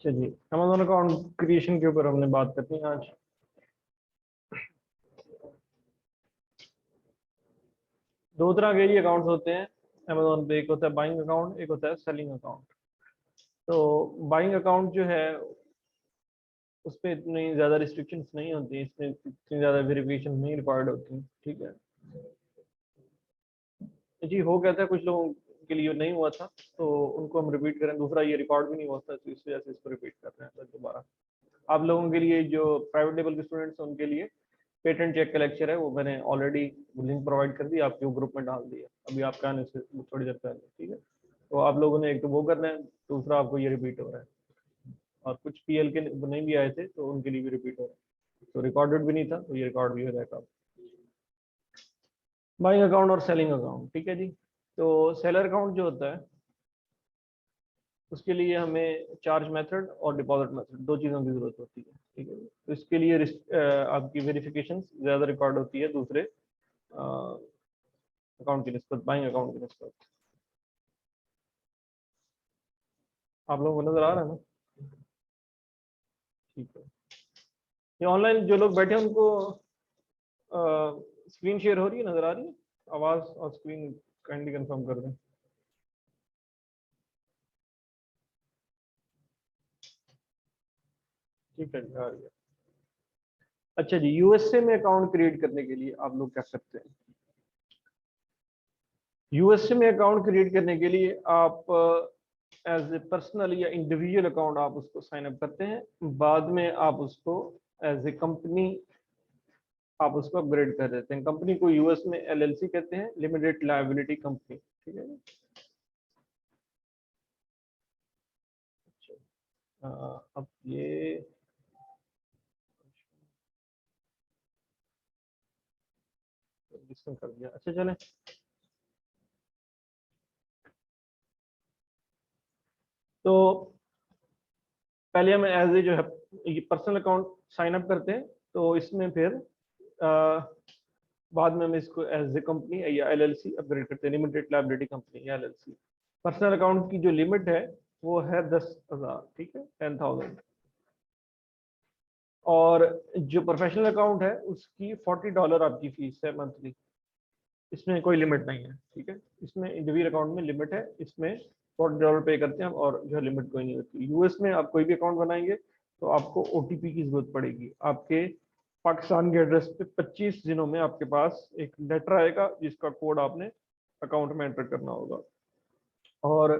चलिए, Amazon account creation के ऊपर हमने बात करनी है आज। दो तरह के ये अकाउंट्स होते हैं अमेजोन पे, एक होता है बाइंग अकाउंट, एक होता है सेलिंग अकाउंट। तो बाइंग अकाउंट जो है उस पर इतनी ज़्यादा रिस्ट्रिक्शंस नहीं होती, इसमें इतनी ज़्यादा वेरिफिकेशन नहीं रिक्वायर्ड होती। ठीक है जी, हो गया था कुछ लोगों के लिए नहीं हुआ था तो उनको हम रिपीट करें। दूसरा, ये रिकॉर्ड भी नहीं हुआ था तो इस वजह से इसको रिपीट कर रहे हैं दोबारा। आप लोगों के लिए जो प्राइवेट लेवल के स्टूडेंट्स हैं उनके लिए पेटेंट चेक का लेक्चर है, वो मैंने ऑलरेडी लिंक प्रोवाइड कर दी, आपके ग्रुप में डाल दिया अभी आपका आने से थोड़ी देर पहले। ठीक है, तो आप लोगों ने एक तो वो करना है, दूसरा आपको ये रिपीट हो रहा है। और कुछ पीएल के नहीं भी आए थे तो उनके लिए भी रिपीट हो रहा है, तो रिकॉर्डेड भी नहीं था तो ये रिकॉर्ड भी हो जाएगा। बाइंग अकाउंट और सेलिंग अकाउंट, ठीक है जी। तो सेलर अकाउंट जो होता है उसके लिए हमें चार्ज मेथड और डिपॉजिट मेथड, दो चीज़ों की जरूरत होती है। ठीक है, तो इसके लिए आपकी वेरिफिकेशन ज़्यादा रिकॉर्ड होती है दूसरे अकाउंट की निस्बत, बाइंग अकाउंट की निस्बत। आप लोगों को नजर आ रहा है ना? ठीक है, ये ऑनलाइन जो लोग बैठे हैं उनको स्क्रीन शेयर हो रही है, नजर आ रही है? आवाज और स्क्रीन काइंडली कंफर्म कर दें। ठीक है, आ रही है। अच्छा जी, यूएसए में अकाउंट क्रिएट करने के लिए आप लोग क्या करते हैं? यूएसए में अकाउंट क्रिएट करने के लिए आप एज ए पर्सनल या इंडिविजुअल अकाउंट आप उसको साइन अप करते हैं, बाद में आप उसको एज ए कंपनी आप उसको अपग्रेड कर देते हैं। कंपनी को यूएस में एलएलसी कहते हैं, लिमिटेड लायबिलिटी कंपनी। ठीक है, अब ये डिस्कस कर दिया। अच्छा चलें, तो पहले हम एज ए जो है ये पर्सनल अकाउंट साइन अप करते हैं, तो इसमें फिर बाद में हम इसको एज ए कंपनी या एलएलसी अपग्रेड करते हैं, लिमिटेड लायबिलिटी कंपनी या एलएलसी। पर्सनल अकाउंट की जो लिमिट है वो है 10,000, ठीक है, 10,000। और जो प्रोफेशनल अकाउंट है उसकी $40 आपकी फीस है मंथली, इसमें कोई लिमिट नहीं है। ठीक है, इसमें इंडिविजुअल अकाउंट में लिमिट है, इसमें $40 पे करते हैं और जो लिमिट कोई नहीं होती। यूएस में आप कोई भी अकाउंट बनाएंगे तो आपको ओटीपी की जरूरत पड़ेगी। आपके पाकिस्तान के एड्रेस पे 25 दिनों में आपके पास एक लेटर आएगा जिसका कोड आपने अकाउंट में एंटर करना होगा, और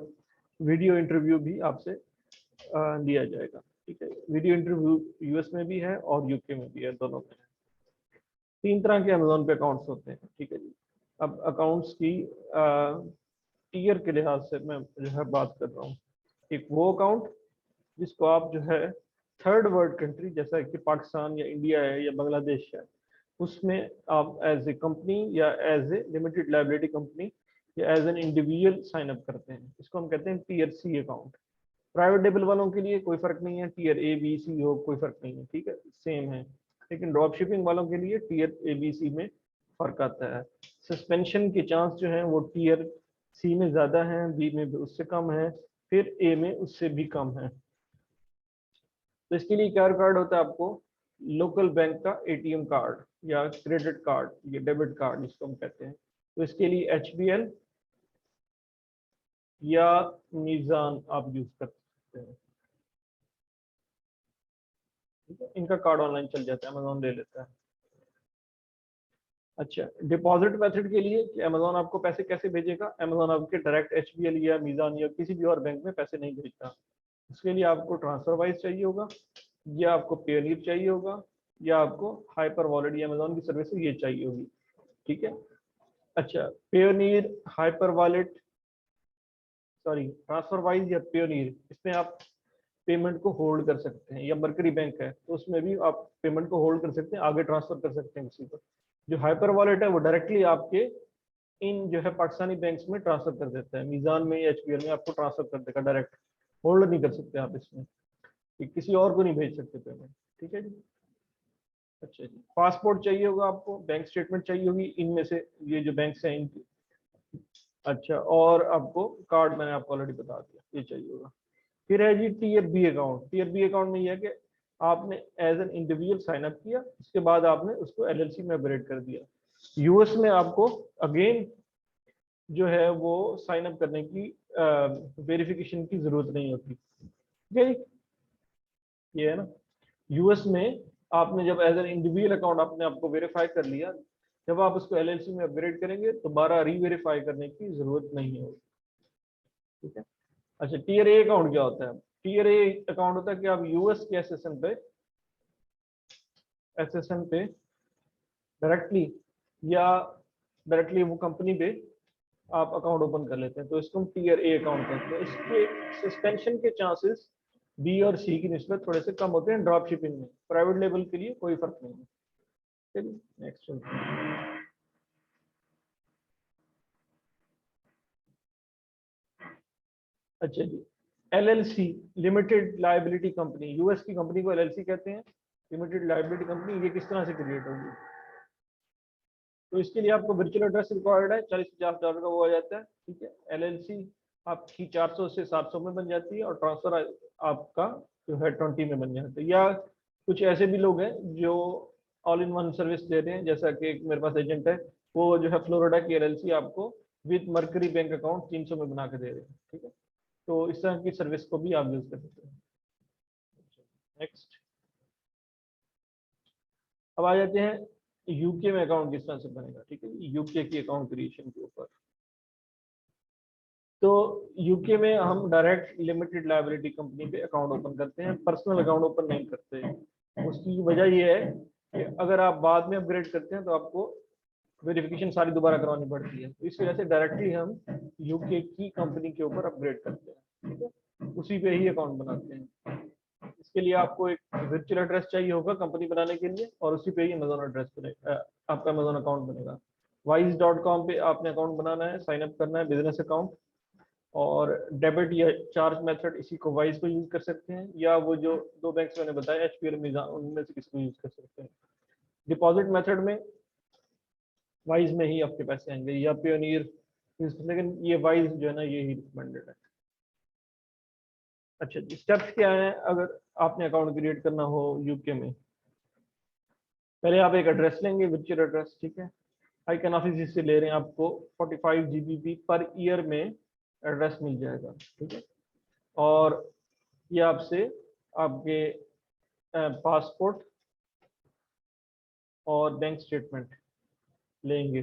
वीडियो इंटरव्यू भी आपसे लिया जाएगा। ठीक है, वीडियो इंटरव्यू यूएस में भी है और यूके में भी है, दोनों में है। 3 तरह के अमेजोन पे अकाउंट्स होते हैं। ठीक है जी, अब अकाउंट्स की टीयर के लिहाज से मैं जो है बात कर रहा हूँ। एक वो अकाउंट जिसको आप जो है थर्ड वर्ल्ड कंट्री जैसा कि पाकिस्तान या इंडिया है या बांग्लादेश है, उसमें आप एज ए कंपनी या as a limited liability company या as an individual sign up करते हैं, इसको हम कहते हैं tier C account. Private level वालों के लिए कोई फर्क नहीं है, टीयर ए बी सी हो कोई फर्क नहीं है, ठीक है, सेम है। लेकिन ड्रॉप शिपिंग वालों के लिए टीयर ए बी सी में फर्क आता है। सस्पेंशन के चांस जो है वो टीयर सी में ज्यादा है, बी में भी उससे कम है, फिर ए में उससे भी कम है। तो इसके लिए क्या कार्ड होता है आपको? लोकल बैंक का एटीएम कार्ड या क्रेडिट कार्ड या डेबिट कार्ड जिसको हम कहते हैं। तो इसके लिए एचबीएल या मीज़ान आप यूज कर सकते हैं। ठीक है, इनका कार्ड ऑनलाइन चल जाता है, अमेजोन ले लेता है। अच्छा, डिपॉजिट मेथड के लिए कि अमेजोन आपको पैसे कैसे भेजेगा? अमेजोन आपके डायरेक्ट एचबीएल या मीज़ान या किसी भी और बैंक में पैसे नहीं भेजता। उसके लिए आपको ट्रांसफर वाइज चाहिए होगा, या आपको पेयोनीर चाहिए होगा, या आपको हाइपर वॉलेट या अमेजोन की सर्विस ये चाहिए होगी। ठीक है, अच्छा, Payoneer, hyper wallet, sorry transfer wise या पेयोनीर, इसमें आप पेमेंट को होल्ड कर सकते हैं, या मरकरी बैंक है तो उसमें भी आप पेमेंट को होल्ड कर सकते हैं, आगे ट्रांसफर कर सकते हैं किसी को। जो हाइपर वॉलेट है वो डायरेक्टली आपके इन जो है पाकिस्तानी बैंक्स में ट्रांसफर कर देता है, मीज़ान में या एचबीएल में आपको ट्रांसफर कर देगा डायरेक्ट, होल्ड नहीं कर सकते आप इसमें, कि किसी और को नहीं भेज सकते पेमेंट। ठीक है जी। अच्छा जी, पासपोर्ट चाहिए होगा आपको, बैंक स्टेटमेंट चाहिए होगी इनमें से, ये जो बैंक हैं इनकी। अच्छा, और आपको कार्ड मैंने आपको ऑलरेडी बता दिया, ये चाहिए होगा। फिर है जी tier B account. Tier B account में यह है कि आपने as an individual sign up किया, उसके बाद आपने उसको एलएलसी में अपग्रेड कर दिया। यूएस में आपको अगेन जो है वो साइन अप करने की वेरिफिकेशन की जरूरत नहीं होती। ठीक है, ये है ना। यूएस में आपने जब एज एन इंडिविजुअल अकाउंट आपने आपको वेरीफाई कर लिया, जब आप उसको एलएलसी में अपग्रेड करेंगे तो दोबारा रीवेरीफाई करने की जरूरत नहीं होगी। ठीक है। अच्छा, टीयर ए अकाउंट क्या होता है? टीयर ए अकाउंट होता है कि आप यूएस के एसएसएन पे डायरेक्टली या डायरेक्टली वो कंपनी पे आप अकाउंट ओपन कर लेते हैं, तो इसको हम टीयर ए अकाउंट कहते हैं। इसके सस्पेंशन के चांसेस बी और सी की निस्बत थोड़े से कम होते हैं ड्रॉप शिपिंग में। प्राइवेट लेवल के लिए कोई फर्क नहीं है। चलिए नेक्स्ट चलते हैं। अच्छा जी, LLC limited liability company, US की कंपनी को एलएलसी कहते हैं, लिमिटेड लायबिलिटी कंपनी। ये किस तरह से क्रिएट होगी? तो इसके लिए आपको वर्चुअल एड्रेस रिक्वायर्ड है, $40-50 का वो आ जाता है। ठीक है, एलएलसी आपकी 400 से 700 में बन जाती है और ट्रांसफर आपका जो है 20 में बन जाता है। या कुछ ऐसे भी लोग हैं जो ऑल इन वन सर्विस दे रहे हैं, जैसा कि एक मेरे पास एजेंट है, वो जो है फ्लोरिडा की एलएलसी आपको विद मर्करी बैंक अकाउंट 300 में बना के दे रहे हैं। ठीक है, तो इस तरह की सर्विस को भी आप यूज कर सकते हैं। नेक्स्ट, अब आ जाते हैं यूके में अकाउंट किस तरह से बनेगा। ठीक है, यूके की अकाउंट क्रिएशन के ऊपर। तो यूके में हम डायरेक्ट लिमिटेड लायबिलिटी कंपनी पे अकाउंट ओपन करते हैं, पर्सनल अकाउंट ओपन नहीं करते। उसकी वजह यह है कि अगर आप बाद में अपग्रेड करते हैं तो आपको वेरिफिकेशन सारी दोबारा करवानी पड़ती है। तो इस वजह से डायरेक्टली हम यूके की कंपनी के ऊपर अपग्रेड करते हैं। ठीक है, उसी पे ही अकाउंट बनाते हैं। इसके लिए आपको एक वर्चुअल एड्रेस चाहिए होगा कंपनी बनाने के लिए, और उसी पे ही अमेजोन एड्रेस बनेगा, आपका अमेजोन अकाउंट बनेगा। wise.com पे आपने अकाउंट बनाना है, साइन अप करना है बिजनेस अकाउंट, और डेबिट या चार्ज मेथड इसी को वाइज को यूज कर सकते हैं, या वो जो दो बैंक्स मैंने बताया एचपी और मिजान, उनमें से किसी को यूज कर सकते हैं। डिपॉजिट मेथड में वाइज में ही आपके पैसे आएंगे, या पियोनियर, लेकिन ये वाइज जो है ना ये ही रिकमेंडेड है। अच्छा जी, स्टेप्स क्या है अगर आपने अकाउंट क्रिएट करना हो यूके में? पहले आप एक एड्रेस लेंगे, वर्चुअल एड्रेस। ठीक है, आईकन ऑफिस से ले रहे हैं, आपको 45 GB पर ईयर में एड्रेस मिल जाएगा। ठीक है, और ये आपसे आपके पासपोर्ट और बैंक स्टेटमेंट लेंगे,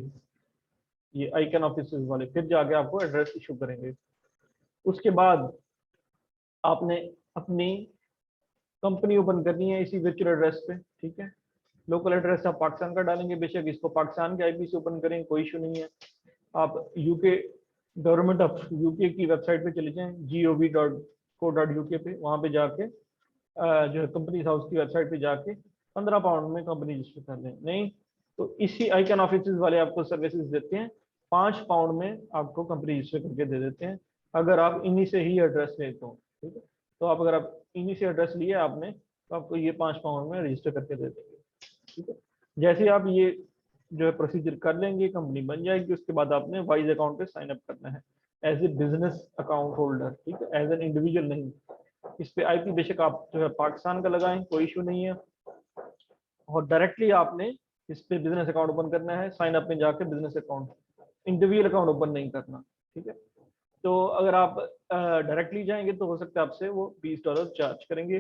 ये आईकन ऑफिस वाले, फिर जाके आपको एड्रेस इशू करेंगे। उसके बाद आपने अपनी कंपनी ओपन करनी है इसी वर्चुअल एड्रेस पे। ठीक है, लोकल एड्रेस आप पाकिस्तान का डालेंगे, बेशक इसको पाकिस्तान के आईपी से ओपन करें, कोई इशू नहीं है। आप यूके गवर्नमेंट ऑफ यूके की वेबसाइट पे चले जाएं, gov.co.uk पे, वहाँ पे जाके जो है कंपनी हाउस की वेबसाइट पे जाके 15 पाउंड में कंपनी रजिस्टर कर लें। नहीं तो इसी आइकन ऑफिस वाले आपको सर्विसेज देते हैं, 5 पाउंड में आपको कंपनी रजिस्टर करके दे देते हैं, अगर आप इन्हीं से ही एड्रेस लेते हो। ठीक है, तो आप अगर आप इन्हीं से एड्रेस लिए आपने, तो आपको ये 5 पाउंड में रजिस्टर करके दे देंगे। ठीक है, जैसे आप ये जो है प्रोसीजर कर लेंगे, कंपनी बन जाएगी। उसके बाद आपने वाइज अकाउंट पे साइन अप करना है as a business account holder. ठीक है, एज एन इंडिविजुअल नहीं। इस पे आईपी बेशक आप जो है पाकिस्तान का लगाएं, कोई इशू नहीं है, और डायरेक्टली आपने इस पे बिजनेस अकाउंट ओपन करना है, साइन अप में जाके business account, individual account open नहीं करना। ठीक है, तो अगर आप डायरेक्टली जाएंगे तो हो सकता है आपसे वो $20 चार्ज करेंगे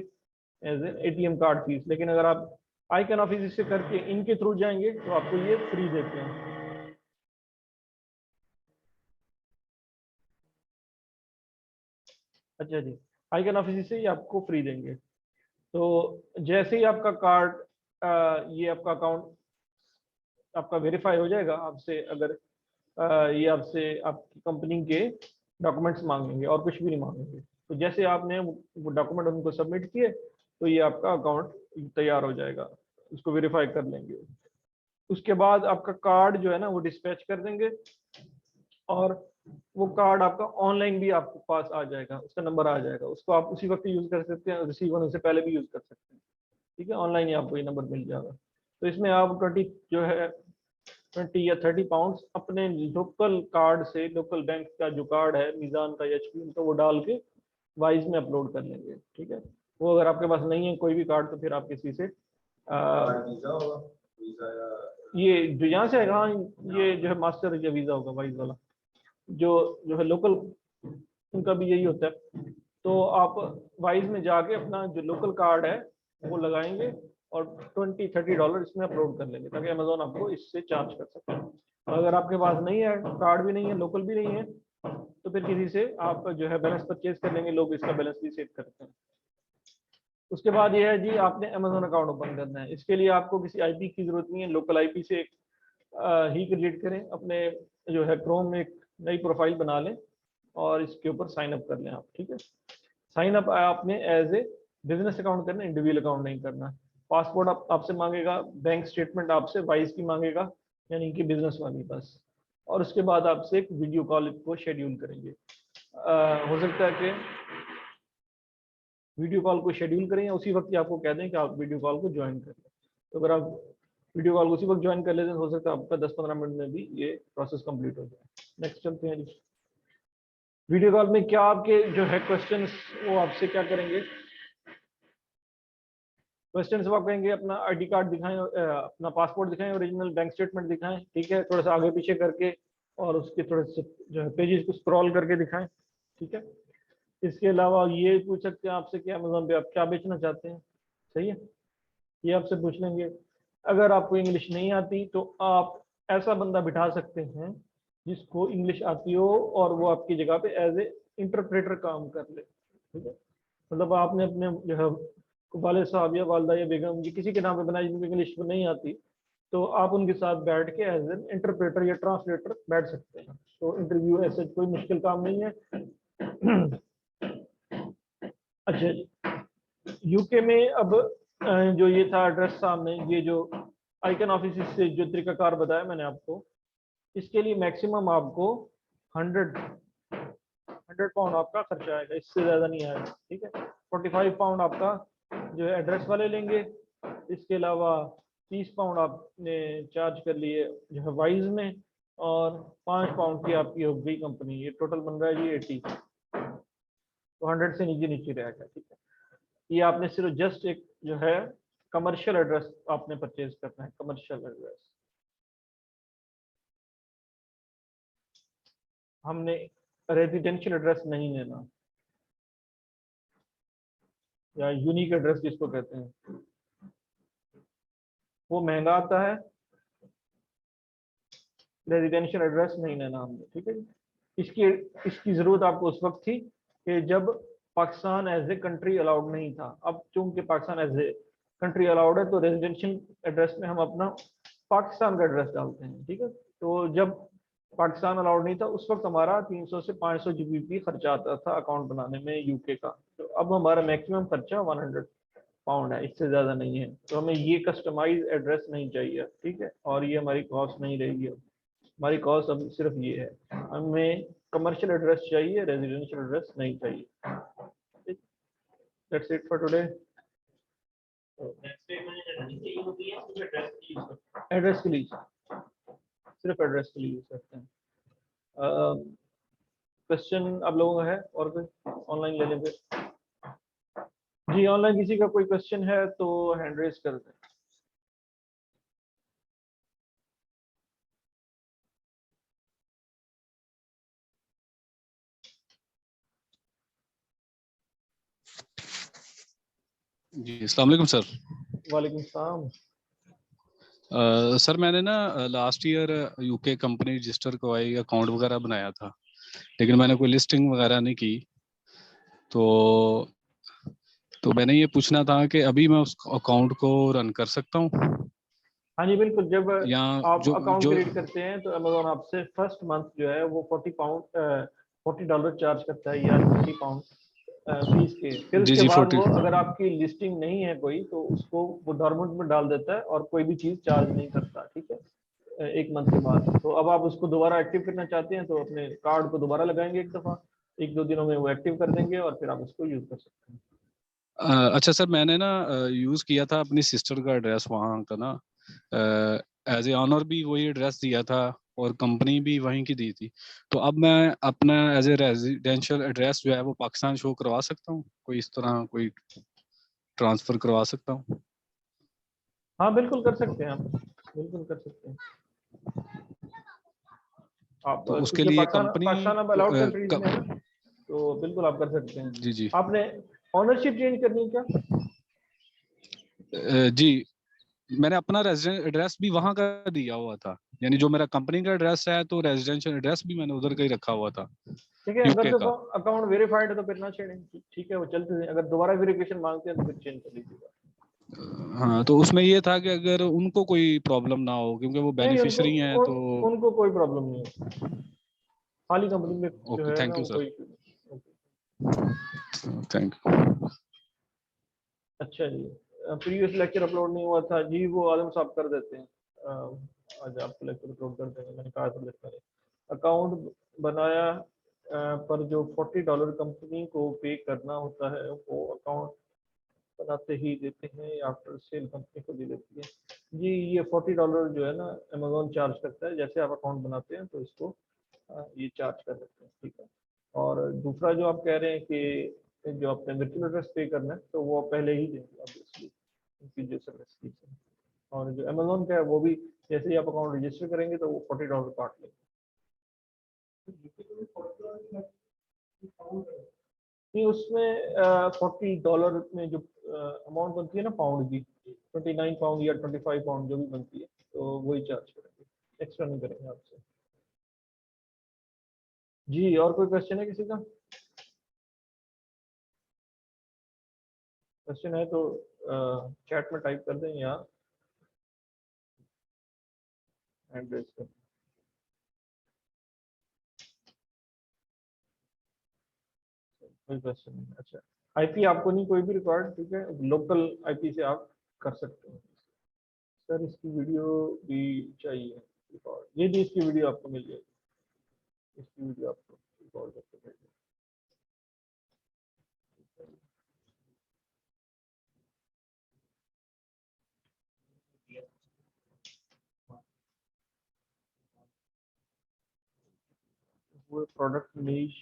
as a ATM card fees, लेकिन अगर आप आईकन ऑफिस से करके इनके थ्रू जाएंगे तो आपको ये फ्री देते हैं। अच्छा जी, आईकन ऑफिस से ही आपको फ्री देंगे। तो जैसे ही आपका कार्ड ये आपका अकाउंट आपका वेरीफाई हो जाएगा, आपसे अगर ये आपसे आपकी कंपनी के डॉक्यूमेंट्स मांगेंगे और कुछ भी नहीं मांगेंगे, तो जैसे आपने वो डॉक्यूमेंट उनको सबमिट किए तो ये आपका अकाउंट तैयार हो जाएगा, उसको वेरीफाई कर लेंगे। उसके बाद आपका कार्ड जो है ना वो डिस्पैच कर देंगे, और वो कार्ड आपका ऑनलाइन भी आपके पास आ जाएगा, उसका नंबर आ जाएगा, उसको आप उसी वक्त यूज कर सकते हैं, रिसीव होने से पहले भी यूज कर सकते हैं। ठीक है, ऑनलाइन ही आपको ये नंबर मिल जाएगा। तो इसमें आप 20 जो है 20 या 30 पाउंड अपने लोकल कार्ड से, लोकल बैंक का जो कार्ड है मिजान का या एचपी का, वो डाल के वाइज में अपलोड कर लेंगे, ठीक है। वो अगर आपके पास नहीं है कोई भी कार्ड तो फिर आप किसी से ये जो यहाँ से है, हाँ ये जो है मास्टर या वीज़ा होगा वाइज वाला, जो है लोकल, उनका भी यही होता है। तो आप वाइज में जाके अपना जो लोकल कार्ड है वो लगाएंगे और $20-30 इसमें अपलोड कर लेंगे ताकि अमेजोन आपको इससे चार्ज कर सके। और अगर आपके पास नहीं है, कार्ड भी नहीं है, लोकल भी नहीं है, तो फिर किसी से आप जो है बैलेंस परचेज कर लेंगे, लोग इसका बैलेंस भी सेव करते हैं। उसके बाद ये है जी, आपने अमेजोन अकाउंट ओपन करना है। इसके लिए आपको किसी आईपी की जरूरत नहीं है, लोकल आईपी से ही क्रिएट करें। अपने जो है क्रोम में एक नई प्रोफाइल बना लें और इसके ऊपर साइन अप कर लें आप, ठीक है। साइन अप आपने एज ए बिजनेस अकाउंट करना, इंडिविजुअल अकाउंट नहीं करना। पासपोर्ट आपसे मांगेगा, बैंक स्टेटमेंट आपसे वाइज की मांगेगा, यानी कि बिजनेस वाली बस। और उसके बाद आपसे एक वीडियो कॉल को शेड्यूल करेंगे। हो सकता है कि वीडियो कॉल को शेड्यूल करें या उसी वक्त ही आपको कह दें कि आप वीडियो कॉल को ज्वाइन कर लें। तो अगर आप वीडियो कॉल को उसी वक्त ज्वाइन कर लेते हैं, हो सकता है आपका 10-15 मिनट में भी ये प्रोसेस कंप्लीट हो जाए। नेक्स्ट चलते हैं जी। वीडियो कॉल में क्या आपके जो है क्वेश्चंस, वो आपसे क्या करेंगे, क्वेश्चंस वो आप कहेंगे अपना आईडी कार्ड दिखाएं, अपना पासपोर्ट दिखाएं, ओरिजिनल बैंक स्टेटमेंट दिखाएं, ठीक है, थोड़ा सा आगे पीछे करके और उसके थोड़े से जो है पेजेस को स्क्रॉल करके दिखाएं, ठीक है। इसके अलावा ये पूछ सकते हैं आपसे कि अमेजोन पे आप क्या बेचना चाहते हैं, सही है, ये आपसे पूछ लेंगे। अगर आपको इंग्लिश नहीं आती तो आप ऐसा बंदा बिठा सकते हैं जिसको इंग्लिश आती हो और वो आपकी जगह पे एज ए इंटरप्रेटर काम कर ले, ठीक है। मतलब आपने अपने जो है वाले साहब या वालदा या बेगम जी किसी के नाम पे बनाई जिनको इंग्लिश नहीं आती, तो आप उनके साथ बैठ के एज एन इंटरप्रेटर या ट्रांसलेटर बैठ सकते हैं। तो इंटरव्यू ऐसे कोई मुश्किल काम नहीं है। अच्छा जी, यूके में अब जो ये था एड्रेस सामने, ये जो आइकन ऑफिस से जो तरीकाकार बताया मैंने आपको, इसके लिए मैक्सिमम आपको 100 पाउंड आपका खर्चा आएगा, इससे ज़्यादा नहीं आएगा, ठीक है। 45 पाउंड आपका जो है एड्रेस वाले लेंगे। इसके अलावा 30 पाउंड आपने चार्ज कर लिए जो है वाइज में, और 5 पाउंड की आपकी हो गई कंपनी। ये टोटल बन रहा है जी 80। तो 100 से नीचे नीचे रहेगा, ठीक है। ये आपने सिर्फ जस्ट एक जो है कमर्शियल एड्रेस आपने परचेज करना है, कमर्शियल एड्रेस। हमने रेजिडेंशियल एड्रेस नहीं लेना, या यूनिक एड्रेस जिसको कहते हैं, वो महंगा आता है। रेजिडेंशियल एड्रेस नहीं लेना हमने, ठीक है। इसकी इसकी जरूरत आपको उस वक्त थी कि जब Pakistan as a country allowed नहीं था। अब चूंकि Pakistan as a country allowed है तो रेजिडेंशियल एड्रेस में हम अपना पाकिस्तान का एड्रेस डालते हैं, ठीक है। तो जब पाकिस्तान अलाउड नहीं था उस वक्त हमारा 300 से 500 GBP खर्चा आता था अकाउंट बनाने में यूके का। तो अब हमारा मैक्सिमम खर्चा 100 पाउंड है, इससे ज़्यादा नहीं है। तो हमें ये कस्टमाइज एड्रेस नहीं चाहिए, ठीक है, और ये हमारी कॉस्ट नहीं रहेगी। हमारी कॉस्ट अब सिर्फ ये है, हमें कमर्शियल एड्रेस चाहिए, रेजिडेंशियल एड्रेस नहीं चाहिए। That's it for today. Address के लिए सिर्फ एड्रेस के लिए यूज करते हैं। क्वेश्चन आप लोगों का है और कोई ऑनलाइन ले लेंगे जी? ऑनलाइन किसी का कोई क्वेश्चन है तो हैंड रेज कर दें। जी अस्सलाम वालेकुम सर। वालेकुम सलाम। सर मैंने ना last year UK company register करवाई, अकाउंट वगैरह बनाया था, लेकिन मैंने कोई लिस्टिंग वगैरह नहीं की। तो मैंने ये पूछना था कि अभी मैं उस अकाउंट को रन कर सकता हूँ? हाँ जी बिल्कुल। जब या आप जो अकाउंट जो क्रिएट करते हैं तो अमेजोन आपसे फर्स्ट मंथ जो है वो $40 चार्ज करता है, या 40 पाउंड फीस के। फिर जी उसके जी बाद 40। वो अगर आपकी लिस्टिंग नहीं है कोई तो उसको वो डॉर्मेंट में डाल देता है और कोई भी चीज चार्ज नहीं करता, ठीक है, 1 मंथ के बाद। तो अब आप उसको दोबारा एक्टिव करना चाहते हैं तो अपने कार्ड को दोबारा लगाएंगे एक दफा, 1-2 दिनों में वो एक्टिव कर देंगे और फिर आप उसको यूज कर सकते हैं। अच्छा सर, मैंने ना यूज किया था अपनी सिस्टर का एड्रेस वहाँ का ना, एज ए ऑनर भी वही एड्रेस दिया था, और कंपनी भी वहीं की दी थी। तो अब मैं अपना एज ए रेजिडेंशियल एड्रेस जो है वो पाकिस्तान शो करवा सकता हूँ, कोई इस तरह कोई ट्रांसफर करवा सकता हूँ? हाँ बिल्कुल कर सकते हैं आप, बिल्कुल कर सकते हैं आप, तो उसके क्योंकि लिए पाकिस्तान कंपनी पाकिस्तान अब अलाउड कंट्रीज में है ना, तो बिल्कुल आप कर सकते हैं। जी जी आपने ऑनरशिप चेंज करनी है क्या? जी, मैंने अपना रेजिडेंट एड्रेस भी वहां का दिया हुआ था, यानी जो मेरा कंपनी का एड्रेस है तो रेजिडेंशियल एड्रेस भी मैंने उधर का ही रखा हुआ था, ठीक है, अगर यूके तो का। अकाउंट वेरीफाइड है तो फिर ना छेड़ें, ठीक है वो चलते हैं। अगर दोबारा वेरिफिकेशन मांगते हैं तो फिर चेंज कर लीजिएगा। हाँ, तो उसमें ये था कि अगर उनको कोई प्रॉब्लम ना हो क्योंकि वो नहीं उनको बेनिफिशियरी हैं तो। उनको कोई प्रॉब्लम नहीं है, खाली कंपनी में जो ओके, है ना थैंक यू वो सर। कोई issue नहीं। Okay। Thank you. अच्छा जी, प्रीवियस लेक्चर अपलोड नहीं हुआ था जी, वो आलम साहब कर देते हैं। आज आपको लेक्चर अपलोड कर देंगे, मैंने कहा था लेक्चर अकाउंट बनाया पर जो $40 कंपनी को पे करना होता है वो अकाउंट बनाते ही देते हैं या आफ्टर सेल कंपनी को दे देती है जी। ये $40 जो है ना अमेजोन चार्ज करता है, जैसे आप अकाउंट बनाते हैं तो इसको ये चार्ज कर देते हैं, ठीक है। और दूसरा जो आप कह रहे हैं कि जो आपने वर्चुअल एड्रेस पे करना है तो वो पहले ही देंगे ऑब्वियसली, उनकी जो सर्विस फीस है। और जो अमेजोन का है वो भी जैसे ही आप अकाउंट रजिस्टर करेंगे तो वो $40 काट लेंगे। नहीं उसमें $40 में जो अमाउंट बनती है ना पाउंड की, 29 पाउंड या 25 पाउंड जो भी बनती है, तो वही चार्ज करेंगे, एक्स्ट्रा नहीं करेंगे आपसे जी। और कोई क्वेश्चन है किसी का? क्वेश्चन है तो चैट में टाइप कर दें या हैंड रेज कर दें। कोई क्वेश्चन नहीं, अच्छा। आईपी आपको नहीं कोई भी रिकॉर्ड, ठीक है, लोकल आईपी से आप कर सकते हैं। सर इसकी वीडियो भी चाहिए रिकॉर्ड, ये भी इसकी वीडियो आपको मिल जाएगी, इसकी वीडियो आपको रिकॉर्ड करके भेज दें। वो प्रोडक्ट नीश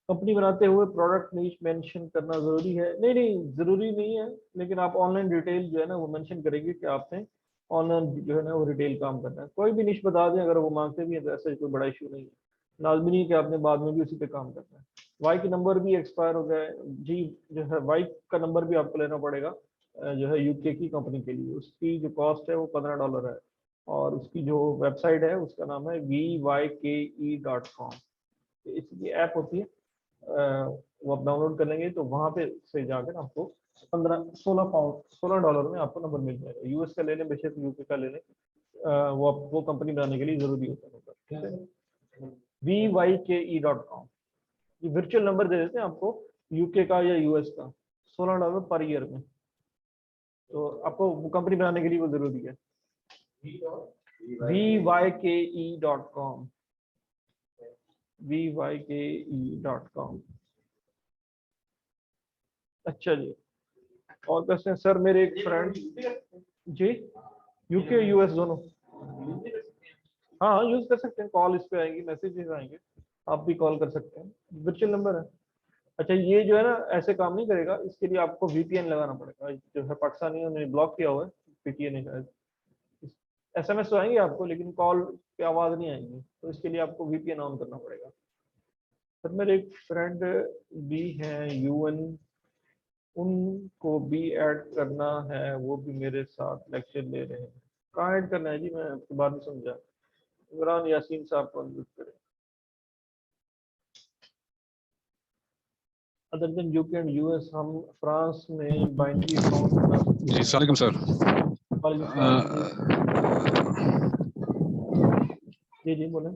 कंपनी बनाते हुए प्रोडक्ट नीश मेंशन करना जरूरी है? नहीं नहीं जरूरी नहीं है, लेकिन आप ऑनलाइन डिटेल जो है ना वो मेंशन करेंगे कि आपने ऑनलाइन जो है ना वो रिटेल काम करना है। कोई भी निश बता दें, अगर वो मांगते भी हैं तो ऐसा कोई बड़ा इशू नहीं है। लाजमी नहीं कि आपने बाद में भी उसी पे काम करना है। वाई की नंबर भी एक्सपायर हो गए जी, जो है वाई का नंबर भी आपको लेना पड़ेगा जो है यूके की कंपनी के लिए। उसकी जो कॉस्ट है वो $15 है, और उसकी जो वेबसाइट है उसका नाम है vyke.com। इसकी ऐप होती है, वो आप डाउनलोड कर लेंगे तो वहां पे से जाकर आपको 16 पाउंड $16 में आपको नंबर मिल जाएगा। यूएस का ले लें बेशक यूके का ले लें, वो आपको कंपनी बनाने के लिए जरूरी होता है नंबर, ठीक है। vyke.com, ये वर्चुअल नंबर दे देते हैं आपको यूके का या यूएस का, $16 पर ईयर में। तो आपको वो कंपनी बनाने के लिए वो जरूरी है। vyke.com, vyke.com। अच्छा जी, और कैसे हैं सर? मेरे एक फ्रेंड जी, यूके यूएस दोनों, हाँ हाँ यूज कर सकते हैं। कॉल इस पे आएंगी, मैसेजेस आएंगे, आप भी कॉल कर सकते हैं, वर्चुअल नंबर है। अच्छा ये जो है ना ऐसे काम नहीं करेगा, इसके लिए आपको वीपीएन लगाना पड़ेगा, जो है पाकिस्तानियों ने ब्लॉक किया हुआ है पीटीए ने। एसएमएस तो आएंगे आपको लेकिन कॉल पे आवाज नहीं आएगी, तो इसके लिए आपको वीपीएन ऑन करना पड़ेगा। सर मेरे एक फ्रेंड भी हैं यूएन, उनको भी ऐड करना है, वो भी मेरे साथ लेक्चर ले रहे हैं। कहाँ ऐड करना है जी? मैं आपकी बात नहीं समझा। इमरान यासीन साहब को अनम्यूट करें। Other than UK and US, हम फ्रांस में बाइनरी अकाउंट बना सकते जी हैं? सलाम सर। वालेकुम सलाम जी जी बोलें।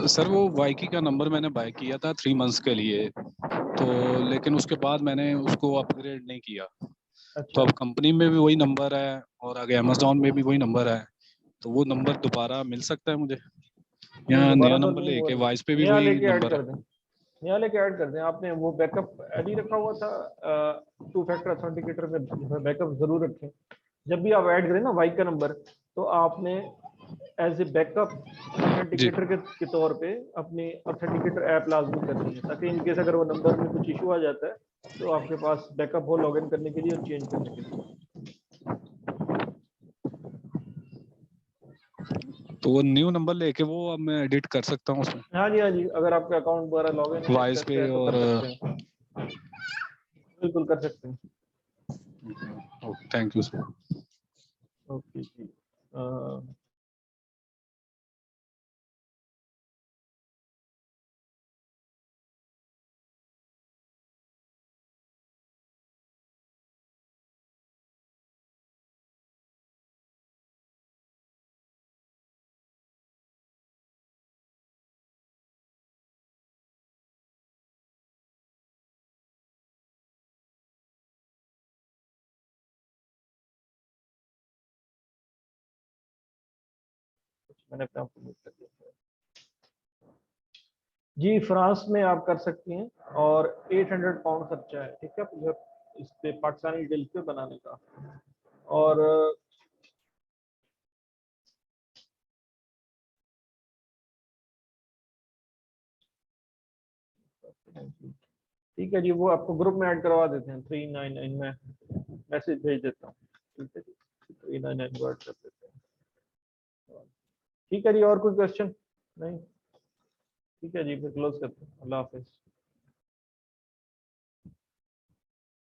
सर वो वाइकी का नंबर मैंने बाय किया था 3 मंथ्स के लिए, तो लेकिन उसके बाद मैंने उसको अपग्रेड नहीं किया। तो अच्छा अब कंपनी में भी वही नंबर है और आगे अमेजोन में भी वही नंबर है, तो वो नंबर दोबारा मिल सकता है मुझे, नहीं या नया दोबारा तो नंबर नहीं, वो लेके वॉइस पे भी नया वही लेके ऐड नंबर कर है? दें, नया लेके ऐड कर दें। आपने वो बैकअप आईडी रखा हुआ था, 2 फैक्टर ऑथेंटिकेटर में बैकअप जरूर रखें। जब भी आप ऐड करें ना वाई का नंबर, तो आपने एज ए बैकअप ऑथेंटिकेटर के तौर पे अपनी ऑथेंटिकेटर ऐप लाजमी करनी है, ताकि इनकेस अगर वो नंबर में कुछ इशू आ जाता है तो आपके पास बैकअप हो लॉगिन करने के लिए और चेंज करने के लिए। तो वो न्यू नंबर लेके वो अब मैं एडिट कर सकता हूँ उसमें? हाँ जी, हाँ जी, अगर आपका अकाउंट वगैरह लॉगिन है वॉइस एक्सेस पे है तो और कर सकते हैं, बिल्कुल कर सकते हैं। Thank you sir. ओके जी। मैंने अपने आप को म्यूट कर दिया जी। फ्रांस में आप कर सकती हैं और 800 पाउंड खर्चा है, ठीक है, जो इस पे पाकिस्तानी डिटेल्स पे बनाने का। और ठीक है जी, वो आपको ग्रुप में ऐड करवा देते हैं 399 में, मैसेज भेज देता हूँ, ठीक है जी, 399 को ऐड कर देते हैं। ठीक है जी, और कोई क्वेश्चन नहीं? ठीक है जी, फिर क्लोज करते हैं। अल्लाह हाफिज।